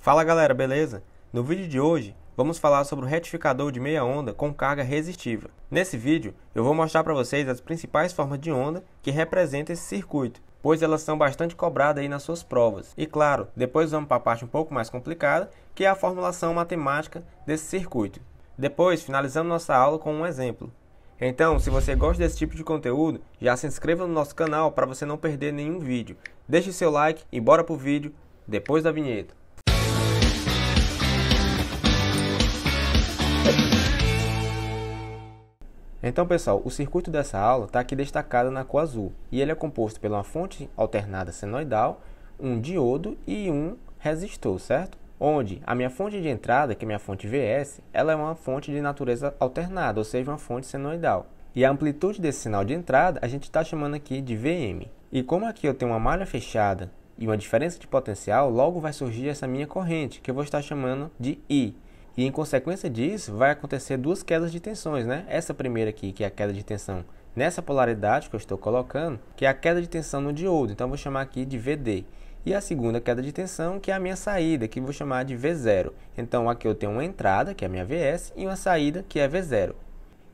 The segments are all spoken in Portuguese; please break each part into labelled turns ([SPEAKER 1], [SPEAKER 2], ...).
[SPEAKER 1] Fala galera, beleza? No vídeo de hoje, vamos falar sobre o retificador de meia onda com carga resistiva. Nesse vídeo, eu vou mostrar para vocês as principais formas de onda que representam esse circuito, pois elas são bastante cobradas aí nas suas provas. E claro, depois vamos para a parte um pouco mais complicada, que é a formulação matemática desse circuito. Depois, finalizamos nossa aula com um exemplo. Então, se você gosta desse tipo de conteúdo, já se inscreva no nosso canal para você não perder nenhum vídeo. Deixe seu like e bora pro vídeo depois da vinheta. Então pessoal, o circuito dessa aula está aqui destacado na cor azul e ele é composto por uma fonte alternada senoidal, um diodo e um resistor, certo? Onde a minha fonte de entrada, que é minha fonte VS, ela é uma fonte de natureza alternada, ou seja, uma fonte senoidal. E a amplitude desse sinal de entrada a gente está chamando aqui de VM. E como aqui eu tenho uma malha fechada e uma diferença de potencial, logo vai surgir essa minha corrente, que eu vou estar chamando de I. E em consequência disso, vai acontecer duas quedas de tensões, né? Essa primeira aqui, que é a queda de tensão nessa polaridade que eu estou colocando, que é a queda de tensão no diodo, então eu vou chamar aqui de VD. E a segunda queda de tensão, que é a minha saída, que eu vou chamar de V0. Então aqui eu tenho uma entrada, que é a minha VS, e uma saída, que é V0.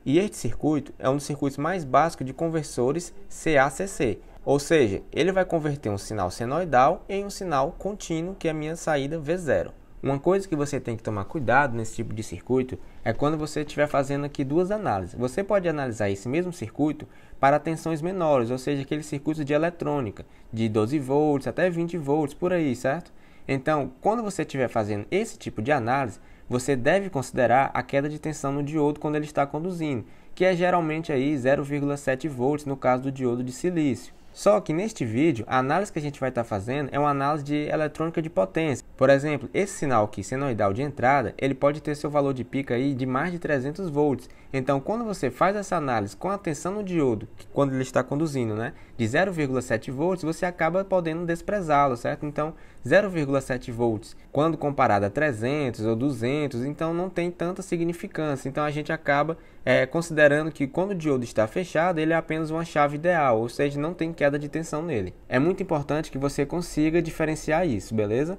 [SPEAKER 1] E este circuito é um dos circuitos mais básicos de conversores CACC. Ou seja, ele vai converter um sinal senoidal em um sinal contínuo, que é a minha saída V0. Uma coisa que você tem que tomar cuidado nesse tipo de circuito é quando você estiver fazendo aqui duas análises. Você pode analisar esse mesmo circuito para tensões menores, ou seja, aquele circuito de eletrônica, de 12 volts até 20 volts, por aí, certo? Então, quando você estiver fazendo esse tipo de análise, você deve considerar a queda de tensão no diodo quando ele está conduzindo, que é geralmente aí 0,7 volts no caso do diodo de silício. Só que neste vídeo, a análise que a gente vai estar fazendo é uma análise de eletrônica de potência. Por exemplo, esse sinal aqui senoidal de entrada, ele pode ter seu valor de pico aí de mais de 300 volts. Então, quando você faz essa análise com a tensão no diodo, quando ele está conduzindo, né, de 0,7 volts, você acaba podendo desprezá-lo, certo? Então, 0,7 volts, quando comparado a 300 ou 200, então não tem tanta significância. Então, a gente acaba considerando que quando o diodo está fechado, ele é apenas uma chave ideal, ou seja, não tem queda de tensão nele. É muito importante que você consiga diferenciar isso, beleza?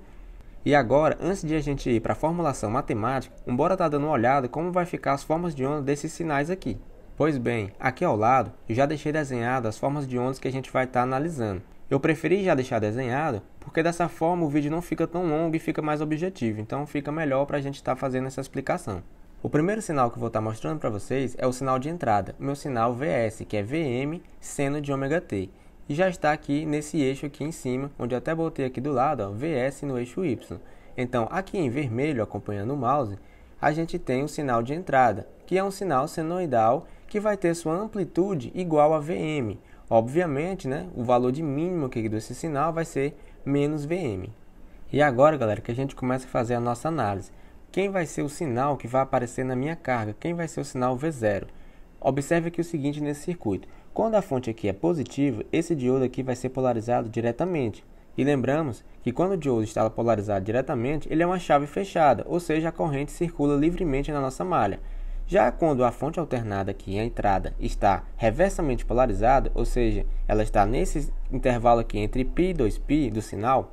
[SPEAKER 1] E agora, antes de a gente ir para a formulação matemática, bora estar dando uma olhada como vai ficar as formas de onda desses sinais aqui. Pois bem, aqui ao lado, eu já deixei desenhado as formas de ondas que a gente vai estar analisando. Eu preferi já deixar desenhado, porque dessa forma o vídeo não fica tão longo e fica mais objetivo, então fica melhor para a gente estar fazendo essa explicação. O primeiro sinal que eu vou estar mostrando para vocês é o sinal de entrada, o meu sinal VS, que é VM seno de ômega t. E já está aqui nesse eixo aqui em cima, onde eu até botei aqui do lado, ó, VS no eixo Y. Então, aqui em vermelho, acompanhando o mouse, a gente tem o sinal de entrada, que é um sinal senoidal que vai ter sua amplitude igual a VM. Obviamente, né, o valor de mínimo aqui desse sinal vai ser menos VM. E agora, galera, que a gente começa a fazer a nossa análise. Quem vai ser o sinal que vai aparecer na minha carga? Quem vai ser o sinal V0? Observe aqui o seguinte nesse circuito. Quando a fonte aqui é positiva, esse diodo aqui vai ser polarizado diretamente. E lembramos que quando o diodo está polarizado diretamente, ele é uma chave fechada, ou seja, a corrente circula livremente na nossa malha. Já quando a fonte alternada aqui, a entrada, está reversamente polarizada, ou seja, ela está nesse intervalo aqui entre π e 2π do sinal,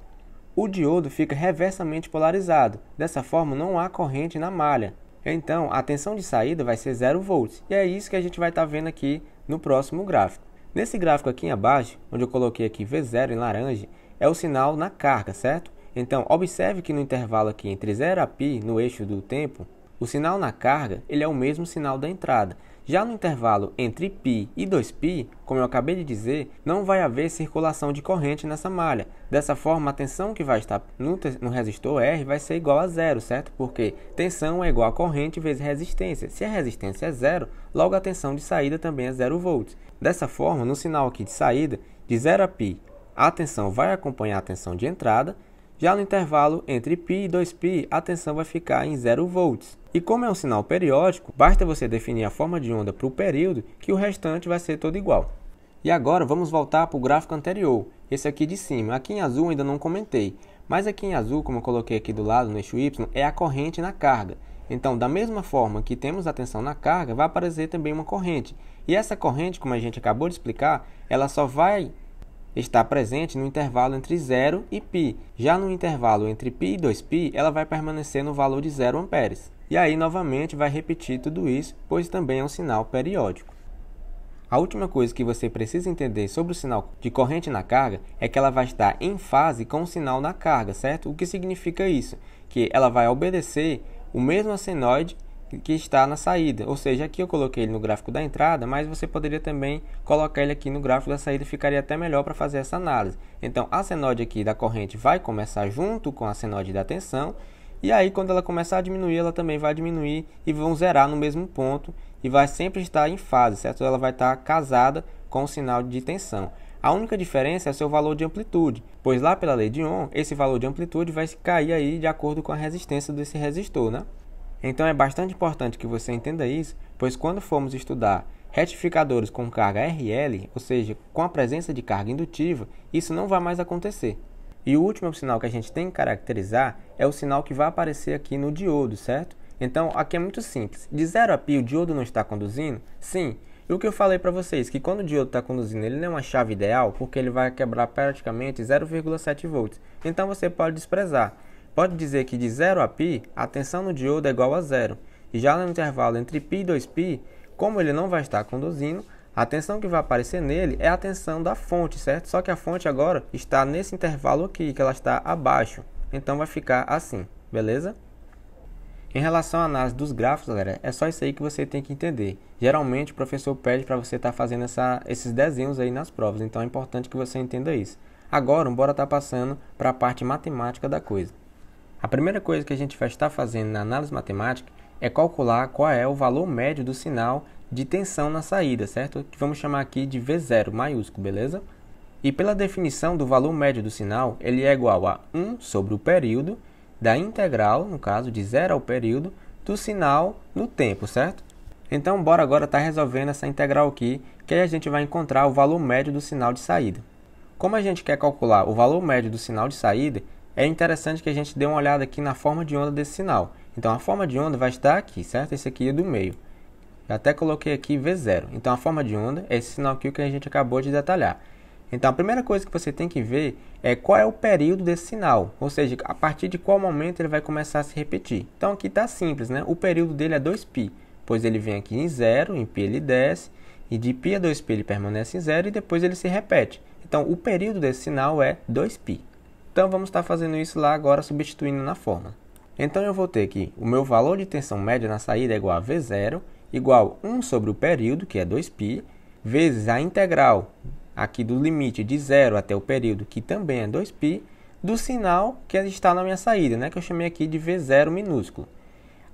[SPEAKER 1] o diodo fica reversamente polarizado. Dessa forma, não há corrente na malha. Então, a tensão de saída vai ser 0 volts. E é isso que a gente vai estar vendo aqui no próximo gráfico. Nesse gráfico aqui abaixo, onde eu coloquei aqui V0 em laranja, é o sinal na carga, certo? Então, observe que no intervalo aqui entre 0 a π, no eixo do tempo, o sinal na carga ele é o mesmo sinal da entrada. Já no intervalo entre π e 2π, como eu acabei de dizer, não vai haver circulação de corrente nessa malha. Dessa forma, a tensão que vai estar no resistor R vai ser igual a zero, certo? Porque tensão é igual a corrente vezes resistência. Se a resistência é zero, logo a tensão de saída também é 0 volts. Dessa forma, no sinal aqui de saída, de 0 a π, a tensão vai acompanhar a tensão de entrada. Já no intervalo entre π e 2π, a tensão vai ficar em 0 volts. E como é um sinal periódico, basta você definir a forma de onda para o período, que o restante vai ser todo igual. E agora vamos voltar para o gráfico anterior, esse aqui de cima. Aqui em azul ainda não comentei, mas aqui em azul, como eu coloquei aqui do lado no eixo Y, é a corrente na carga. Então, da mesma forma que temos a tensão na carga, vai aparecer também uma corrente. E essa corrente, como a gente acabou de explicar, ela só vai está presente no intervalo entre 0 e π. Já no intervalo entre π e 2π, ela vai permanecer no valor de 0 amperes. E aí, novamente, vai repetir tudo isso, pois também é um sinal periódico. A última coisa que você precisa entender sobre o sinal de corrente na carga é que ela vai estar em fase com o sinal na carga, certo? O que significa isso? Que ela vai obedecer o mesmo senoide que está na saída. Ou seja, aqui eu coloquei ele no gráfico da entrada, mas você poderia também colocar ele aqui no gráfico da saída, ficaria até melhor para fazer essa análise. Então, a senoide aqui da corrente vai começar junto com a senoide da tensão, e aí quando ela começar a diminuir, ela também vai diminuir e vão zerar no mesmo ponto e vai sempre estar em fase, certo? Ela vai estar casada com o sinal de tensão. A única diferença é o seu valor de amplitude, pois lá pela lei de Ohm, esse valor de amplitude vai cair aí de acordo com a resistência desse resistor, né? Então é bastante importante que você entenda isso, pois quando formos estudar retificadores com carga RL, ou seja, com a presença de carga indutiva, isso não vai mais acontecer. E o último sinal que a gente tem que caracterizar é o sinal que vai aparecer aqui no diodo, certo? Então, aqui é muito simples. De 0 a π, o diodo não está conduzindo? Sim. E o que eu falei para vocês, que quando o diodo está conduzindo, ele não é uma chave ideal, porque ele vai quebrar praticamente 0,7 volts. Então, você pode desprezar. Pode dizer que de 0 a π, a tensão no diodo é igual a 0. E já no intervalo entre π e 2π, como ele não vai estar conduzindo, a tensão que vai aparecer nele é a tensão da fonte, certo? Só que a fonte agora está nesse intervalo aqui, que ela está abaixo. Então vai ficar assim, beleza? Em relação à análise dos gráficos, galera, é só isso aí que você tem que entender. Geralmente o professor pede para você estar fazendo esses desenhos aí nas provas, então é importante que você entenda isso. Agora, bora estar passando para a parte matemática da coisa. A primeira coisa que a gente vai estar fazendo na análise matemática é calcular qual é o valor médio do sinal de tensão na saída, certo? Que vamos chamar aqui de V0 maiúsculo, beleza? E pela definição do valor médio do sinal, ele é igual a 1 sobre o período da integral, no caso de 0 ao período, do sinal no tempo, certo? Então, bora agora estar resolvendo essa integral aqui, que aí a gente vai encontrar o valor médio do sinal de saída. Como a gente quer calcular o valor médio do sinal de saída, é interessante que a gente dê uma olhada aqui na forma de onda desse sinal. Então, a forma de onda vai estar aqui, certo? Esse aqui é do meio. Eu até coloquei aqui V0. Então, a forma de onda é esse sinal aqui que a gente acabou de detalhar. Então, a primeira coisa que você tem que ver é qual é o período desse sinal. Ou seja, a partir de qual momento ele vai começar a se repetir. Então, aqui está simples, né? O período dele é 2π, pois ele vem aqui em 0, em π ele desce, e de π a 2π ele permanece em 0 e depois ele se repete. Então, o período desse sinal é 2π. Então, vamos estar fazendo isso lá agora, substituindo na fórmula. Então, eu vou ter que o meu valor de tensão média na saída é igual a V0, igual a 1 sobre o período, que é 2π, vezes a integral aqui do limite de 0 até o período, que também é 2π, do sinal que está na minha saída, né, que eu chamei aqui de V0 minúsculo.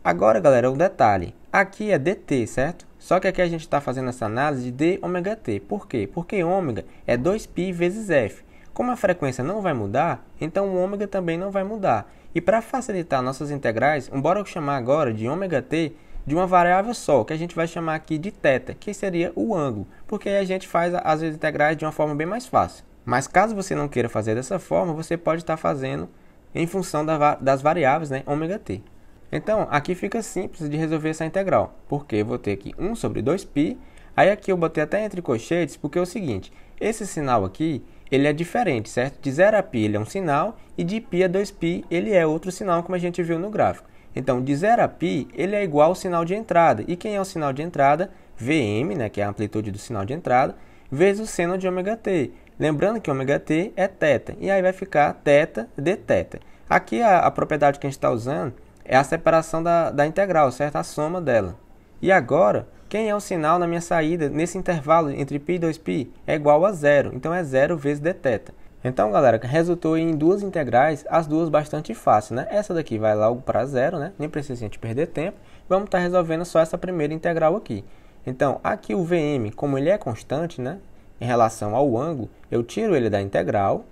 [SPEAKER 1] Agora, galera, um detalhe. Aqui é dt, certo? Só que aqui a gente está fazendo essa análise de dωt. Por quê? Porque ômega é 2π vezes f. Como a frequência não vai mudar, então o ômega também não vai mudar. E para facilitar nossas integrais, bora chamar agora de ωt de uma variável só, que a gente vai chamar aqui de θ, que seria o ângulo, porque aí a gente faz as integrais de uma forma bem mais fácil. Mas caso você não queira fazer dessa forma, você pode estar fazendo em função das variáveis, né, ωt. Então, aqui fica simples de resolver essa integral, porque eu vou ter aqui 1 sobre 2π, aí aqui eu botei até entre colchetes, porque é o seguinte, esse sinal aqui, ele é diferente, certo? De 0 a π ele é um sinal, e de π a 2π ele é outro sinal, como a gente viu no gráfico. Então, de 0 a π, ele é igual ao sinal de entrada. E quem é o sinal de entrada? Vm, né, que é a amplitude do sinal de entrada, vezes o seno de ωt. Lembrando que ωt é θ. E aí vai ficar θ dθ. Aqui a propriedade que a gente está usando é a separação da integral, certo? A soma dela. E agora, quem é o sinal na minha saída nesse intervalo entre π e 2π? É igual a 0. Então, é 0 vezes dθ. Então, galera, resultou em duas integrais, as duas bastante fáceis, né? Essa daqui vai logo para 0, né? Nem precisa a gente perder tempo. Vamos estar resolvendo só essa primeira integral aqui. Então, aqui o Vm, como ele é constante, né? Em relação ao ângulo, eu tiro ele da integral.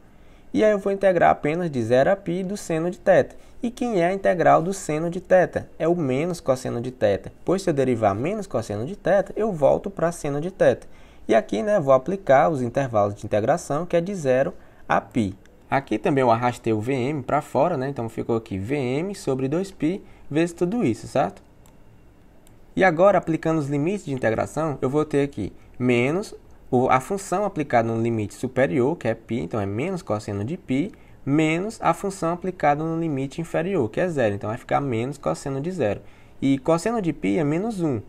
[SPEAKER 1] E aí eu vou integrar apenas de 0 a π do seno de θ. E quem é a integral do seno de θ? É o menos cosseno de θ. Pois se eu derivar menos cosseno de θ, eu volto para seno de θ. E aqui, né, vou aplicar os intervalos de integração, que é de 0 a π. Aqui também eu arrastei o Vm para fora, né? Então ficou aqui Vm sobre 2π vezes tudo isso, certo? E agora, aplicando os limites de integração, eu vou ter aqui menos a função aplicada no limite superior, que é π, então é menos cosseno de π, menos a função aplicada no limite inferior, que é zero. Então vai ficar menos cosseno de zero. E cosseno de π é menos 1.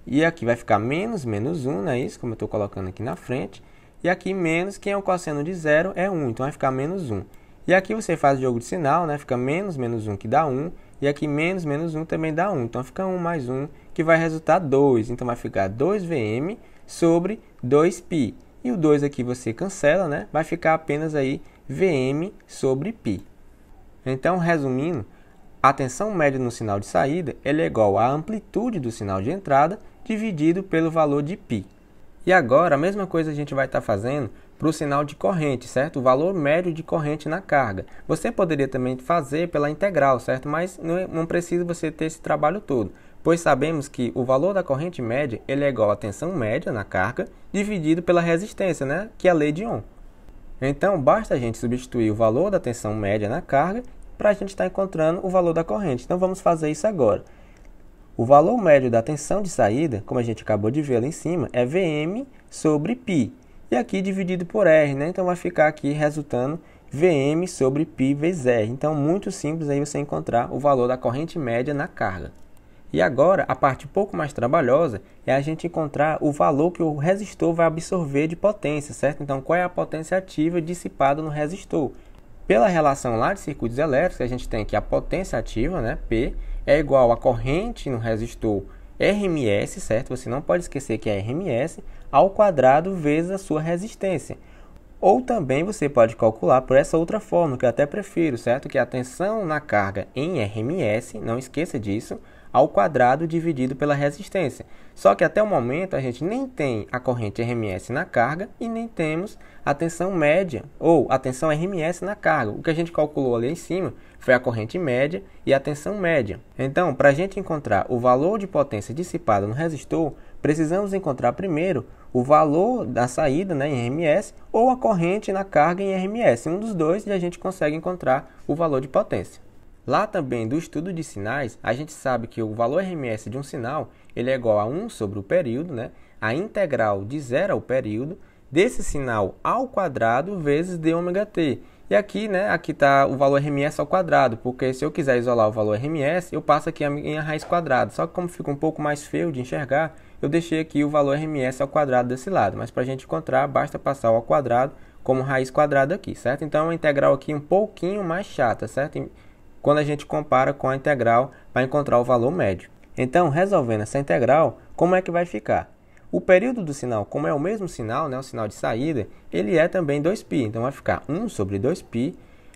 [SPEAKER 1] E aqui vai ficar menos 1, não é isso? Como eu estou colocando aqui na frente. E aqui menos, quem é o cosseno de zero é 1, então vai ficar menos 1. E aqui você faz o jogo de sinal, né? Fica menos 1 que dá 1. E aqui menos 1 também dá 1. Então fica 1 mais 1, que vai resultar 2. Então vai ficar 2Vm sobre 2π. E o 2 aqui você cancela, né? Vai ficar apenas aí Vm sobre π. Então, resumindo, a tensão média no sinal de saída é igual à amplitude do sinal de entrada dividido pelo valor de π. E agora, a mesma coisa a gente vai estar fazendo para o sinal de corrente, certo? O valor médio de corrente na carga. Você poderia também fazer pela integral, certo? Mas não precisa você ter esse trabalho todo, pois sabemos que o valor da corrente média ele é igual à tensão média na carga dividido pela resistência, né? Que é a lei de Ohm. Então, basta a gente substituir o valor da tensão média na carga para a gente estar encontrando o valor da corrente. Então, vamos fazer isso agora. O valor médio da tensão de saída, como a gente acabou de ver ali em cima, é Vm sobre π. E aqui dividido por R, né? Então, vai ficar aqui resultando Vm sobre π vezes R. Então, muito simples aí você encontrar o valor da corrente média na carga. E agora, a parte um pouco mais trabalhosa é a gente encontrar o valor que o resistor vai absorver de potência, certo? Então, qual é a potência ativa dissipada no resistor? Pela relação lá de circuitos elétricos, a gente tem que a potência ativa, né, P, é igual à corrente no resistor RMS, certo? Você não pode esquecer que é RMS, ao quadrado vezes a sua resistência. Ou também você pode calcular por essa outra forma, que eu até prefiro, certo? Que é a tensão na carga em RMS, não esqueça disso, ao quadrado dividido pela resistência. Só que até o momento a gente nem tem a corrente RMS na carga e nem temos a tensão média ou a tensão RMS na carga. O que a gente calculou ali em cima foi a corrente média e a tensão média. Então, para a gente encontrar o valor de potência dissipada no resistor, precisamos encontrar primeiro o valor da saída, né, em RMS ou a corrente na carga em RMS. Um dos dois e a gente consegue encontrar o valor de potência. Lá também do estudo de sinais, a gente sabe que o valor RMS de um sinal ele é igual a 1 sobre o período, né? A integral de 0 ao período, desse sinal ao quadrado vezes dωt. E aqui, né, aqui está o valor RMS ao quadrado, porque se eu quiser isolar o valor RMS, eu passo aqui a minha raiz quadrada. Só que como fica um pouco mais feio de enxergar, eu deixei aqui o valor RMS ao quadrado desse lado. Mas para a gente encontrar, basta passar o ao quadrado como raiz quadrada aqui, certo? Então é uma integral aqui um pouquinho mais chata, certo? Quando a gente compara com a integral para encontrar o valor médio. Então, resolvendo essa integral, como é que vai ficar? O período do sinal, como é o mesmo sinal, né, o sinal de saída, ele é também 2π. Então, vai ficar 1 sobre 2π.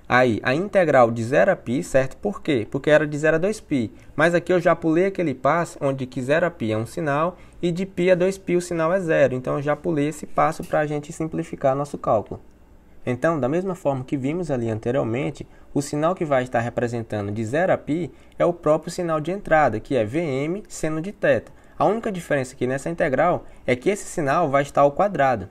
[SPEAKER 1] Aí, a integral de 0 a π, certo? Por quê? Porque era de 0 a 2π. Mas aqui eu já pulei aquele passo onde que 0 a π é um sinal e de π a 2π o sinal é 0. Então, eu já pulei esse passo para a gente simplificar nosso cálculo. Então, da mesma forma que vimos ali anteriormente, o sinal que vai estar representando de 0 a π é o próprio sinal de entrada, que é Vm seno de θ. A única diferença aqui nessa integral é que esse sinal vai estar ao quadrado.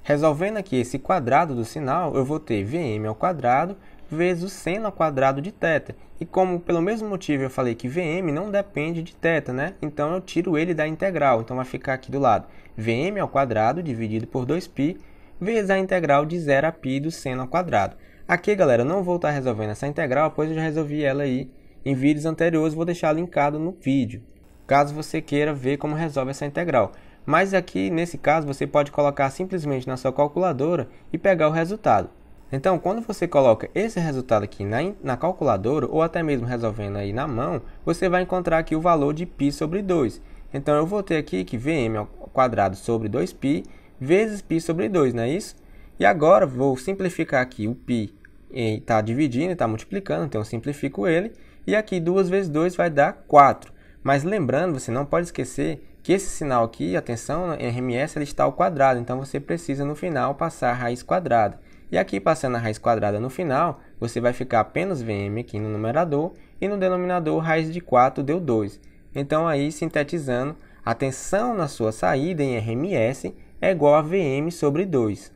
[SPEAKER 1] Resolvendo aqui esse quadrado do sinal, eu vou ter Vm ao quadrado vezes o seno ao quadrado de θ. E como pelo mesmo motivo eu falei que Vm não depende de θ, né? Então eu tiro ele da integral. Então vai ficar aqui do lado Vm ao quadrado dividido por 2π vezes a integral de 0 a π do seno ao quadrado. Aqui, galera, eu não vou estar resolvendo essa integral, pois eu já resolvi ela aí em vídeos anteriores, vou deixar linkado no vídeo, caso você queira ver como resolve essa integral. Mas aqui, nesse caso, você pode colocar simplesmente na sua calculadora e pegar o resultado. Então, quando você coloca esse resultado aqui na calculadora, ou até mesmo resolvendo aí na mão, você vai encontrar aqui o valor de π sobre 2. Então, eu vou ter aqui que Vm ao quadrado sobre 2π vezes π sobre 2, não é isso? E agora vou simplificar aqui o π, está dividindo, está multiplicando, então eu simplifico ele. E aqui 2 vezes 2 vai dar 4. Mas lembrando, você não pode esquecer que esse sinal aqui, atenção, RMS, ele está ao quadrado. Então você precisa no final passar a raiz quadrada. E aqui passando a raiz quadrada no final, você vai ficar apenas Vm aqui no numerador e no denominador raiz de 4 deu 2. Então aí, sintetizando, a tensão na sua saída em RMS é igual a Vm sobre 2.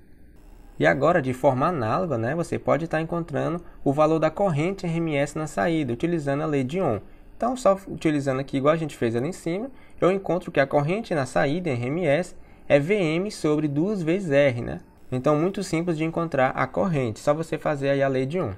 [SPEAKER 1] E agora, de forma análoga, né, você pode estar encontrando o valor da corrente RMS na saída, utilizando a lei de Ohm. Então, só utilizando aqui, igual a gente fez ali em cima, eu encontro que a corrente na saída em RMS é Vm sobre 2 vezes R, né? Então, muito simples de encontrar a corrente, só você fazer aí a lei de Ohm.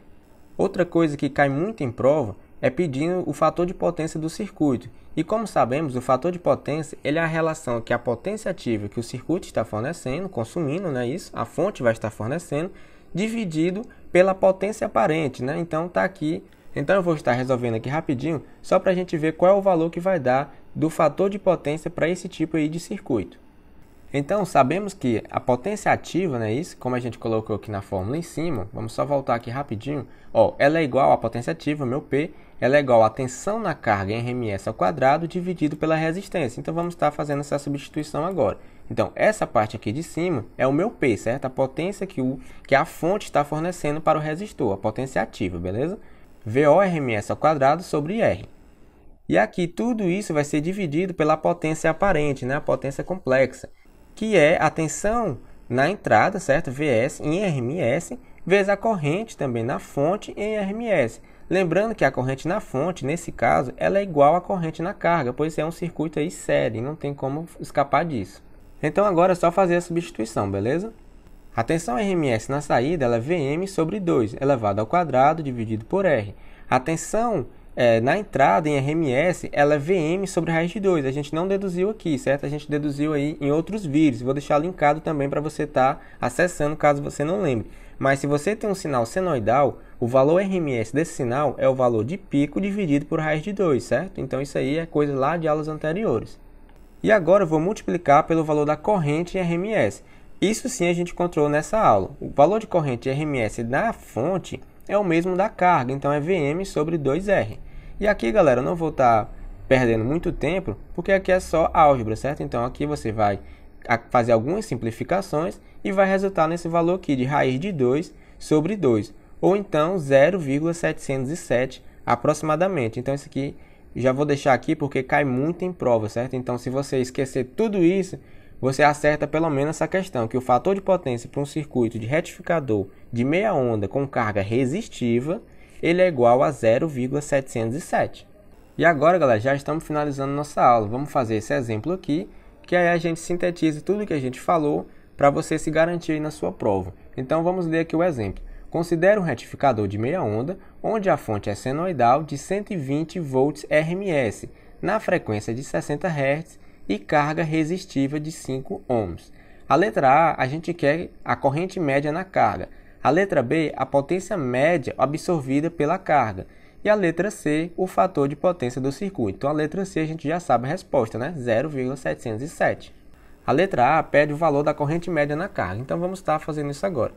[SPEAKER 1] Outra coisa que cai muito em prova é pedindo o fator de potência do circuito. E como sabemos, o fator de potência ele é a relação que a potência ativa que o circuito está fornecendo, consumindo, né, isso, a fonte vai estar fornecendo, dividido pela potência aparente, né? Então está aqui. Então eu vou estar resolvendo aqui rapidinho, só para a gente ver qual é o valor que vai dar do fator de potência para esse tipo aí de circuito. Então, sabemos que a potência ativa, né, isso, como a gente colocou aqui na fórmula em cima, vamos só voltar aqui rapidinho, ó, ela é igual à potência ativa, meu P, ela é igual à tensão na carga em Rms ao quadrado dividido pela resistência. Então, vamos estar fazendo essa substituição agora. Então, essa parte aqui de cima é o meu P, certo? A potência que a fonte está fornecendo para o resistor, a potência ativa, beleza? VO Rms ao quadrado sobre R. E aqui tudo isso vai ser dividido pela potência aparente, né, a potência complexa, que é a tensão na entrada, certo? Vs em Rms, vezes a corrente também na fonte em Rms. Lembrando que a corrente na fonte, nesse caso, ela é igual à corrente na carga, pois é um circuito aí série, não tem como escapar disso. Então agora é só fazer a substituição, beleza? A tensão Rms na saída ela é Vm sobre 2 elevado ao quadrado dividido por R. A tensão na entrada em Rms, ela é Vm sobre raiz de 2. A gente não deduziu aqui, certo? A gente deduziu aí em outros vídeos. Vou deixar linkado também para você estar acessando, caso você não lembre. Mas se você tem um sinal senoidal, o valor Rms desse sinal é o valor de pico dividido por raiz de 2, certo? Então isso aí é coisa lá de aulas anteriores. E agora eu vou multiplicar pelo valor da corrente em Rms. Isso sim a gente encontrou nessa aula. O valor de corrente em Rms na fonte é o mesmo da carga, então é Vm sobre 2R. E aqui, galera, eu não vou estar perdendo muito tempo, porque aqui é só álgebra, certo? Então aqui você vai fazer algumas simplificações e vai resultar nesse valor aqui de raiz de 2 sobre 2, ou então 0,707 aproximadamente. Então isso aqui já vou deixar aqui porque cai muito em prova, certo? Então se você esquecer tudo isso, você acerta pelo menos essa questão, que o fator de potência para um circuito de retificador de meia onda com carga resistiva, ele é igual a 0,707. E agora, galera, já estamos finalizando nossa aula. Vamos fazer esse exemplo aqui, que aí a gente sintetiza tudo que a gente falou para você se garantir aí na sua prova. Então vamos ler aqui o exemplo. Considere um retificador de meia onda, onde a fonte é senoidal de 120 volts RMS, na frequência de 60 Hz, e carga resistiva de 5 ohms. A letra A, a gente quer a corrente média na carga. A letra B, a potência média absorvida pela carga. E a letra C, o fator de potência do circuito. Então, a letra C a gente já sabe a resposta, né? 0,707. A letra A pede o valor da corrente média na carga. Então, vamos estar fazendo isso agora.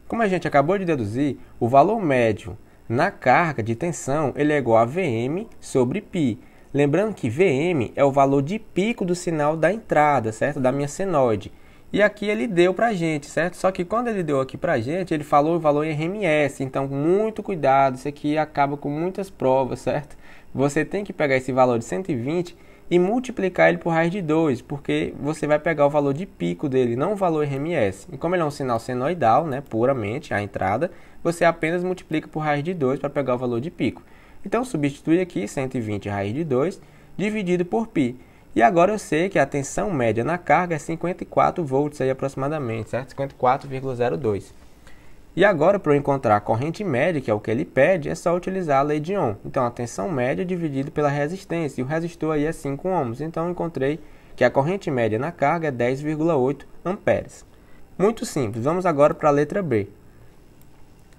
[SPEAKER 1] Como a gente acabou de deduzir, o valor médio na carga de tensão ele é igual a Vm sobre π. Lembrando que Vm é o valor de pico do sinal da entrada, certo? Da minha senoide. E aqui ele deu para a gente, certo? Só que quando ele deu aqui para a gente, ele falou o valor em RMS. Então, muito cuidado, isso aqui acaba com muitas provas, certo? Você tem que pegar esse valor de 120 e multiplicar ele por raiz de 2, porque você vai pegar o valor de pico dele, não o valor RMS. E como ele é um sinal senoidal, né, puramente, a entrada, você apenas multiplica por raiz de 2 para pegar o valor de pico. Então, substitui aqui 120 raiz de 2 dividido por π. E agora eu sei que a tensão média na carga é 54 volts aí aproximadamente, certo? 54,02. E agora, para eu encontrar a corrente média, que é o que ele pede, é só utilizar a lei de Ohm. Então, a tensão média dividida pela resistência. E o resistor aí é 5 ohms. Então, eu encontrei que a corrente média na carga é 10,8 amperes. Muito simples. Vamos agora para a letra B.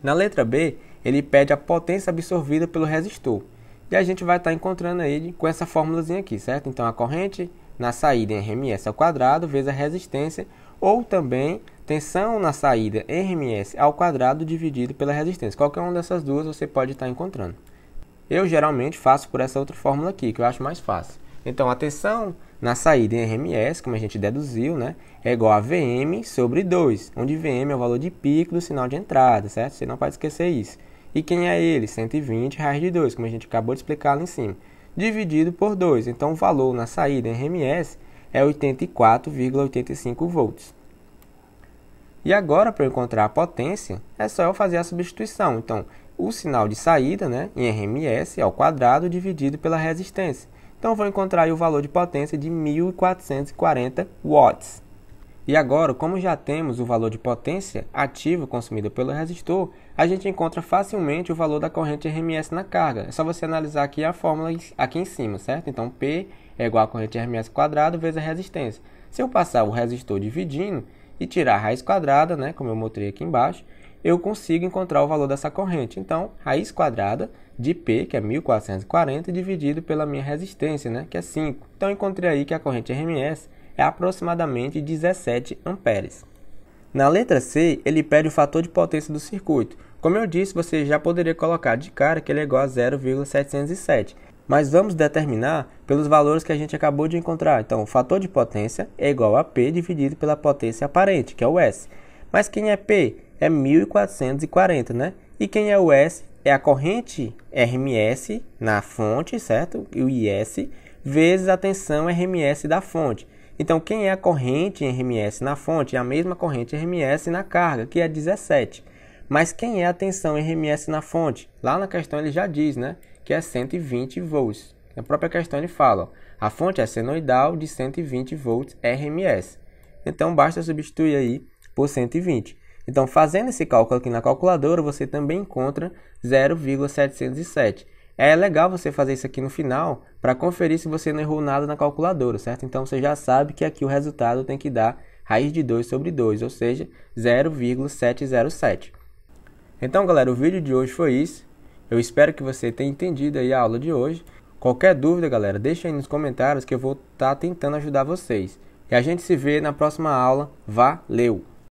[SPEAKER 1] Na letra B, ele pede a potência absorvida pelo resistor. E a gente vai estar encontrando ele com essa fórmulazinha aqui, certo? Então, a corrente na saída em Rms ao quadrado vezes a resistência, ou também tensão na saída em Rms ao quadrado dividido pela resistência. Qualquer uma dessas duas você pode estar encontrando. Eu geralmente faço por essa outra fórmula aqui, que eu acho mais fácil. Então, a tensão na saída em Rms, como a gente deduziu, né, é igual a Vm sobre 2, onde Vm é o valor de pico do sinal de entrada, certo? Você não pode esquecer isso. E quem é ele? 120 raiz de 2, como a gente acabou de explicar lá em cima, dividido por 2. Então, o valor na saída em Rms é 84,85 volts. E agora, para eu encontrar a potência, é só eu fazer a substituição. Então, o sinal de saída, né, em Rms ao quadrado dividido pela resistência. Então, eu vou encontrar aí o valor de potência de 1.440 watts. E agora, como já temos o valor de potência ativa consumida pelo resistor, a gente encontra facilmente o valor da corrente RMS na carga. É só você analisar aqui a fórmula aqui em cima, certo? Então, P é igual a corrente RMS quadrado vezes a resistência. Se eu passar o resistor dividindo e tirar a raiz quadrada, né, como eu mostrei aqui embaixo, eu consigo encontrar o valor dessa corrente. Então, raiz quadrada de P, que é 1440, dividido pela minha resistência, né, que é 5. Então, eu encontrei aí que a corrente RMS é aproximadamente 17 amperes. Na letra C, ele pede o fator de potência do circuito. Como eu disse, você já poderia colocar de cara que ele é igual a 0,707. Mas vamos determinar pelos valores que a gente acabou de encontrar. Então, o fator de potência é igual a P dividido pela potência aparente, que é o S. Mas quem é P? É 1440, né? E quem é o S? É a corrente RMS na fonte, certo? E o IS vezes a tensão RMS da fonte. Então, quem é a corrente RMS na fonte? É a mesma corrente RMS na carga, que é 17. Mas quem é a tensão RMS na fonte? Lá na questão ele já diz, né? Que é 120 volts. Na própria questão ele fala, ó, a fonte é senoidal de 120 volts RMS. Então, basta substituir aí por 120. Então, fazendo esse cálculo aqui na calculadora, você também encontra 0,707. É legal você fazer isso aqui no final para conferir se você não errou nada na calculadora, certo? Então, você já sabe que aqui o resultado tem que dar raiz de 2 sobre 2, ou seja, 0,707. Então, galera, o vídeo de hoje foi isso. Eu espero que você tenha entendido aí a aula de hoje. Qualquer dúvida, galera, deixa aí nos comentários que eu vou estar tentando ajudar vocês. E a gente se vê na próxima aula. Valeu!